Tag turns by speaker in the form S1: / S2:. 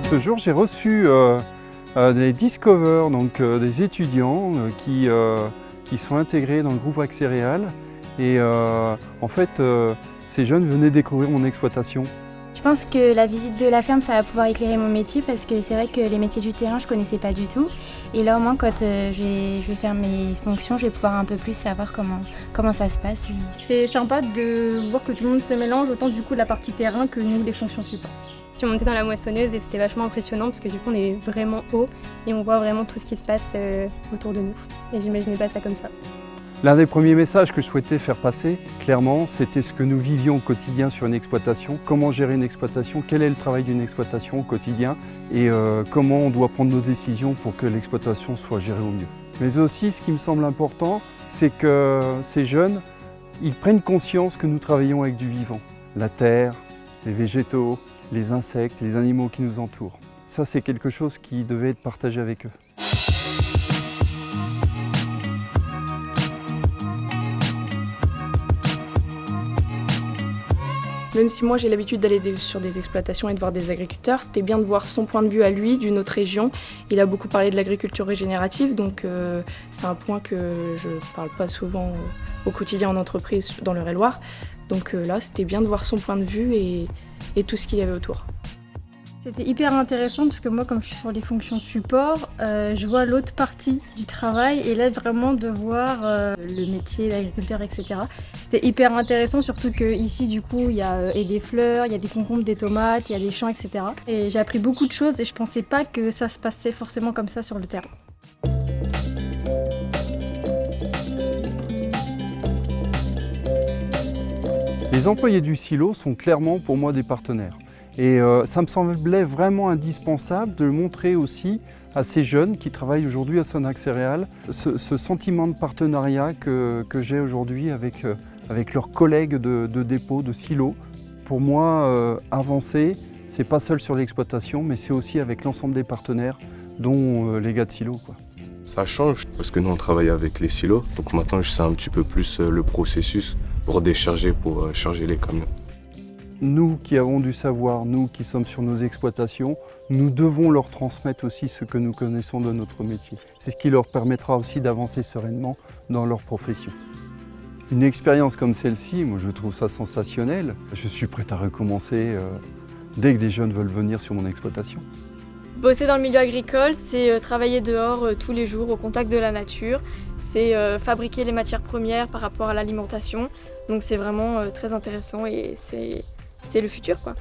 S1: Ce jour, j'ai reçu des Discover, donc des étudiants qui sont intégrés dans le groupe Axéréal. Et en fait, ces jeunes venaient découvrir mon exploitation.
S2: Je pense que la visite de la ferme, ça va pouvoir éclairer mon métier parce que c'est vrai que les métiers du terrain, je ne connaissais pas du tout. Et là, au moins, quand je vais faire mes fonctions, je vais pouvoir un peu plus savoir comment ça se passe.
S3: C'est sympa de voir que tout le monde se mélange, autant du coup la partie terrain que nous, les fonctions support. Je suis montée dans la moissonneuse et c'était vachement impressionnant parce que du coup, on est vraiment haut et on voit vraiment tout ce qui se passe autour de nous. Et j'imaginais pas ça comme ça.
S1: L'un des premiers messages que je souhaitais faire passer, clairement, c'était ce que nous vivions au quotidien sur une exploitation. Comment gérer une exploitation, quel est le travail d'une exploitation au quotidien et comment on doit prendre nos décisions pour que l'exploitation soit gérée au mieux. Mais aussi, ce qui me semble important, c'est que ces jeunes, ils prennent conscience que nous travaillons avec du vivant. La terre, les végétaux, les insectes, les animaux qui nous entourent. Ça, c'est quelque chose qui devait être partagé avec eux.
S4: Même si moi j'ai l'habitude d'aller sur des exploitations et de voir des agriculteurs, c'était bien de voir son point de vue à lui, d'une autre région. Il a beaucoup parlé de l'agriculture régénérative, donc c'est un point que je ne parle pas souvent au quotidien en entreprise dans l'Eure-et-Loir. Donc là, c'était bien de voir son point de vue et tout ce qu'il y avait autour.
S3: C'était hyper intéressant parce que moi, comme je suis sur les fonctions support, je vois l'autre partie du travail et là vraiment de voir le métier d'agriculteur, etc. C'était hyper intéressant, surtout qu'ici du coup il y a des fleurs, il y a des concombres, des tomates, il y a des champs, etc. Et j'ai appris beaucoup de choses et je pensais pas que ça se passait forcément comme ça sur le terrain.
S1: Les employés du silo sont clairement pour moi des partenaires. Et ça me semblait vraiment indispensable de montrer aussi à ces jeunes qui travaillent aujourd'hui à Sonac-Céréales ce sentiment de partenariat que j'ai aujourd'hui avec leurs collègues de dépôt, de silo. Pour moi, avancer, c'est pas seul sur l'exploitation, mais c'est aussi avec l'ensemble des partenaires, dont les gars de silo, quoi.
S5: Ça change parce que nous on travaille avec les silos, donc maintenant je sais un petit peu plus le processus pour décharger, pour charger les camions.
S1: Nous qui avons du savoir, nous qui sommes sur nos exploitations, nous devons leur transmettre aussi ce que nous connaissons de notre métier. C'est ce qui leur permettra aussi d'avancer sereinement dans leur profession. Une expérience comme celle-ci, moi je trouve ça sensationnel. Je suis prêt à recommencer dès que des jeunes veulent venir sur mon exploitation.
S6: Bosser dans le milieu agricole, c'est travailler dehors tous les jours au contact de la nature. C'est fabriquer les matières premières par rapport à l'alimentation. Donc c'est vraiment très intéressant et c'est le futur, quoi.